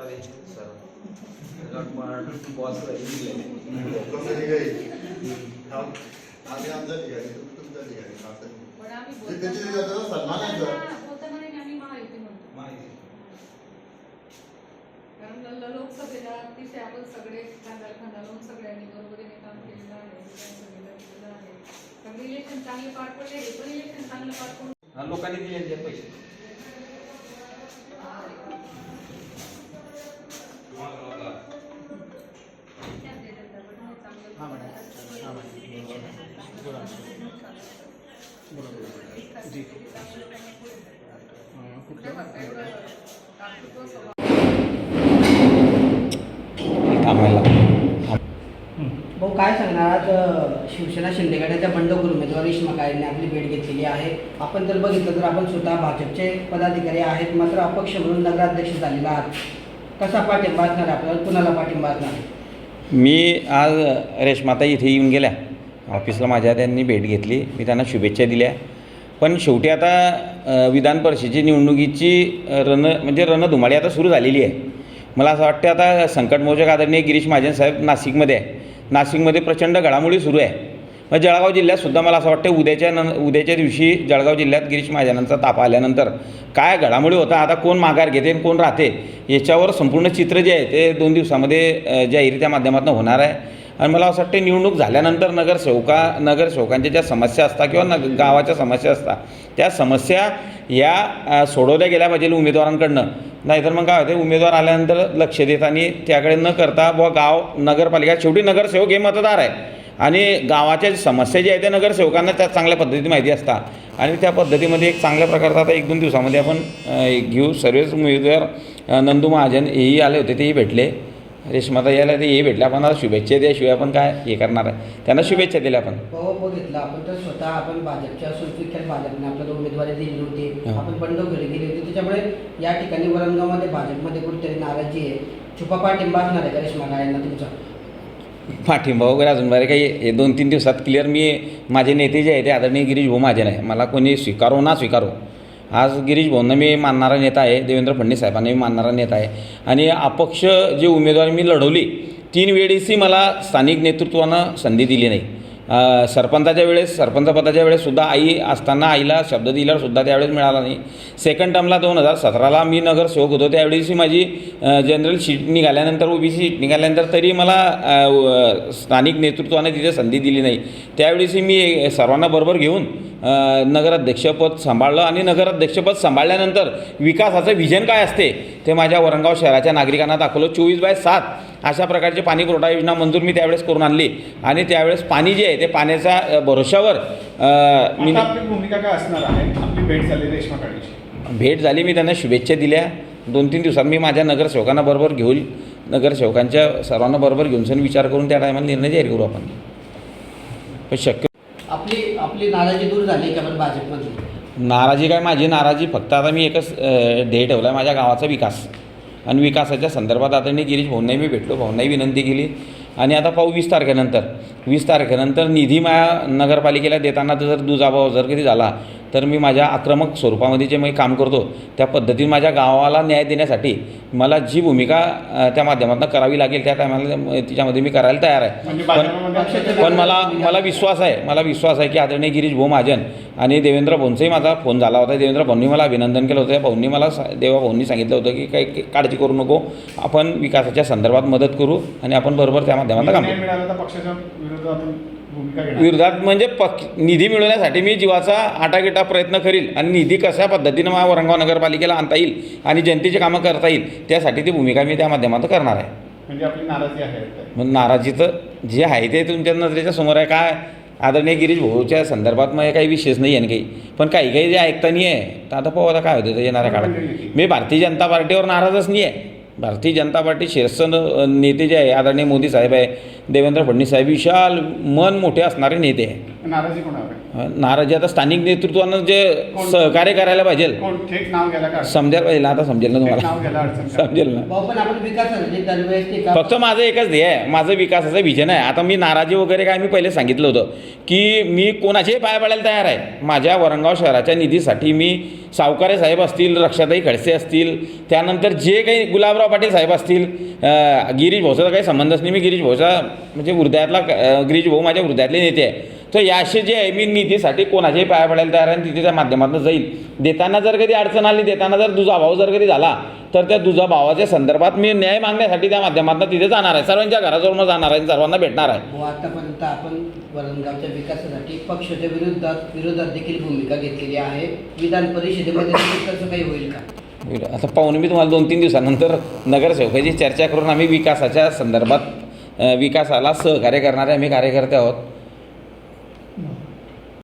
Sir boss आम्ही आमच्या ठिकाणी तुमच्या ठिकाणी पण आम्ही जे त्याची सन्मानाचं बोलताना आम्ही महायुती म्हणतो. कारण लोकसभेला अतिशय आपण सगळे खांदा लावून सगळ्यांनी बरोबरीने काम केलेलं आहे, विधानसभेला केलेलं आहे. सगळे इलेक्शन चांगले पार पडले, हे पण इलेक्शन चांगलं पार पडलं. लोकांनी दिले पैसे भाऊ काय सांगणार आज शिवसेना शिंदे गटाच्या बंडखोर उमेदवार रेश्मा काळेंनी आपली भेट घेतलेली आहे. आपण जर बघितलं तर आपण स्वतः भाजपचे पदाधिकारी आहेत, मात्र अपक्ष म्हणून नगराध्यक्ष झालेला आहात. कसा पाठिंबा असणार आपल्याला, कुणाला पाठिंबा असणार? मी आज रेश्माताई इथे येऊन गेल्या ऑफिसला माझ्या, त्यांनी भेट घेतली, मी त्यांना शुभेच्छा दिल्या. पण शेवटी आता विधान परिषदेची निवडणुकीची रणधुमाळी आता सुरू झालेली आहे. मला असं वाटतं आता संकटमोचक आदरणीय गिरीश महाजन साहेब नाशिकमध्ये आहे. नाशिकमध्ये प्रचंड घडामोडी सुरू आहे. मग जळगाव जिल्ह्यातसुद्धा मला असं वाटतं उद्याच्या दिवशी जळगाव जिल्ह्यात गिरीश महाजनांचा ताप आल्यानंतर काय घडामोडी होता, आता कोण माघार घेते आणि कोण राहते याच्यावर संपूर्ण चित्र जे आहे ते 2 दिवसामध्ये जाहीरच्या माध्यमातून होणार आहे. आणि मला असं वाटतं निवडणूक झाल्यानंतर नगरसेवकांच्या ज्या समस्या असतात किंवा गावाच्या समस्या असतात त्या समस्या या सोडवल्या गेल्या पाहिजे उमेदवारांकडनं. नाहीतर मग काय होते, उमेदवार आल्यानंतर लक्ष देत आणि त्याकडे न करता बुवा गाव नगरपालिका, शेवटी नगरसेवक हे मतदार आहे आणि गावाच्या समस्या ज्या आहेत त्या नगरसेवकांना त्या चांगल्या पद्धतीने माहिती असतात आणि त्या पद्धतीमध्ये एक चांगल्या प्रकारचा आता 1-2 दिवसामध्ये आपण घेऊ. सर्वच उमेदवार नंदू महाजन हेही आले होते, तेही भेटले. रेश्माता यायला तेही भेटले. आपण आता शुभेच्छा द्याशिवाय आपण काय हे करणार आहे, त्यांना शुभेच्छा दिल्या आपण. हो बघितलं आपण तर स्वतः आपण भाजपच्या सुविख्यात भाजपने आपल्याला उमेदवारी दिली होती, आपण बंडखोरी केली होती. त्याच्यामुळे या ठिकाणी वरणगावमध्ये भाजपमध्ये कुठेतरी नाराजी आहे. छुपा पाठिंबा असणार आहे का रेश्मा काळेंना तुमचा? पाठिंबा वगैरे अजून बरे काही हे 2-3 दिवसात क्लिअर. मी माझे नेते जे आहे ते आदरणीय गिरीश भाऊ महाजन आहे. मला कोणी स्वीकारो ना स्वीकारो, आज गिरीश भाऊंना मी मानणारा नेता आहे, देवेंद्र फडणवीस साहेबांना मी मानणारा नेता आहे. आणि अपक्ष जे उमेदवारी मी लढवली 3 वेळेसही मला स्थानिक नेतृत्वानं संधी दिली नाही. सरपंच पदाच्या वेळेससुद्धा आई असताना आईला शब्द दिल्यावरसुद्धा त्यावेळेस मिळाला नाही. सेकंड टर्मला 2017ला मी नगरसेवक होतो, त्यावेळेसही माझी जनरल शीट निघाल्यानंतर OBC शीट निघाल्यानंतर तरी मला स्थानिक नेतृत्वाने तिथे संधी दिली नाही. त्यावेळेसही मी सर्वांना बरोबर घेऊन नगराध्यक्षपद सांभाळलं आणि नगराध्यक्षपद सांभाळल्यानंतर विकासाचं व्हिजन काय असते ते माझ्या वरणगाव शहराच्या नागरिकांना दाखवलं. 24/7 अशा प्रकारची पाणी पुरवठा योजना मंजूर मी त्यावेळेस करून आणली आणि त्यावेळेस पाणी जे आहे ते पाण्याच्या भरोशावर मी. आपली भूमिका काय असणार आहे? आपली भेट झाली रेश्मा काळेंची, भेट झाली, मी त्यांना शुभेच्छा दिल्या. 2-3 दिवसात मी माझ्या नगरसेवकांना बरोबर घेऊन, नगरसेवकांच्या सर्वांना बरोबर घेऊन सण विचार करून त्या टायमाला निर्णय जाहीर करू आपण. पण शक्य आपली नाराजी दूर झाली का पण भाजपमध्ये? नाराजी काय, माझी नाराजी फक्त आता मी एकच ध्येय ठेवला आहे, माझ्या गावाचा विकास. आणि विकासाच्या संदर्भात आदरणीय गिरीश भाऊंनाही मी भेटलो, भाऊंनाही विनंती केली. आणि आता पाहू 20 तारखेनंतर निधी माझ्या नगरपालिकेला देताना जर दुजाभाव जर कधी झाला तर मी माझ्या आक्रमक स्वरूपामध्ये जे मी काम करतो त्या पद्धतीने माझ्या गावाला न्याय देण्यासाठी मला जी भूमिका त्या माध्यमातून करावी लागेल त्या टायमाला तिच्यामध्ये मी करायला तयार आहे. पण मला विश्वास आहे की आदरणीय गिरीश भाऊ महाजन आणि देवेंद्र भाऊंचाही माझा फोन झाला होता. देवेंद्र भाऊंनी मला अभिनंदन केलं होतं. भाऊंनी मला भाऊंनी सांगितलं होतं की काही काळजी करू नको, आपण विकासाच्या संदर्भात मदत करू आणि आपण बरोबर त्या माध्यमातून काम करू. विरोधात म्हणजे निधी मिळवण्यासाठी मी जीवाचा आटागिटा प्रयत्न करील आणि निधी कशा पद्धतीनं मला वरणगाव नगरपालिकेला आणता येईल आणि जनतेची कामं करता येईल त्यासाठी ती भूमिका मी त्या माध्यमातून करणार आहे. म्हणजे आपली नाराजी आहे? मग नाराजी तर जे आहे ते तुमच्या नजरेच्या समोर आहे. काय आदरणीय गिरीश भाऊच्या संदर्भात मग काही विशेष नाही आहे काही, पण काही जे ऐकता नाही आहे तर आता पाहू आता काय होतं येणाऱ्या काळात. मी भारतीय जनता पार्टीवर नाराजच नाही आहे. भारतीय जनता पार्टी शीर्ष नेते जे आहे आदरणीय मोदी साहेब आहे, देवेंद्र फडणवीस साहेब विशाल मन मोठे असणारे नेते आहे. नाराजी कोणावर आहे? नाराजी आता स्थानिक नेतृत्वानं जे कोण? सहकार्य करायला पाहिजे कोण थेट नाव घ्यायला का समजायला पाहिजे. आता समजेल ना थेट तुम्हाला, नाव घ्यायला अडचण का? समजेल ना. भाऊ पण आपण विकासासाठी दरवेळेस ते का फक्त माझं एकच ध्येय आहे, माझं विकासाचं विजन आहे. आता मी नाराजी वगैरे काय मी पहिले सांगितलं होतं की मी कोणाचेही पाय पडायला तयार आहे. माझ्या वरणगाव शहराच्या निधीसाठी मी सावकारे साहेब असतील, रक्षाताई खडसे असतील, त्यानंतर जे काही गुलाबराव पाटील साहेब असतील, गिरीश भाऊचा काही संबंधच नाही. मी गिरीश भाऊचा म्हणजे हृदयातला गिरीश भाऊ माझ्या हृदयातले नेते आहे. तर याशी जे आहे मी निधीसाठी कोणाच्याही पाया पडायला तयार आहे आणि तिथे त्या माध्यमातून जाईल. देताना जर कधी अडचण आली, देताना जर दुजाभाव जर कधी झाला तर त्या दुजाभावाच्या संदर्भात मी न्याय मागण्यासाठी त्या माध्यमातून तिथे जाणार आहे. सर्वांच्या घराजवळ जाणार आहे, सर्वांना भेटणार आहे. भाऊ आतापर्यंत आपण वरणगावच्या विकासासाठी पक्षाच्या विरोधात देखील भूमिका घेतलेली आहे. विधान परिषदेमध्ये देखील तसं काही होईल का? आता पाहून मी तुम्हाला 2-3 दिवसानंतर नगरसेवकाची चर्चा करून आम्ही विकासाच्या संदर्भात विकासाला सहकार्य करणारे आम्ही कार्यकर्ते आहोत.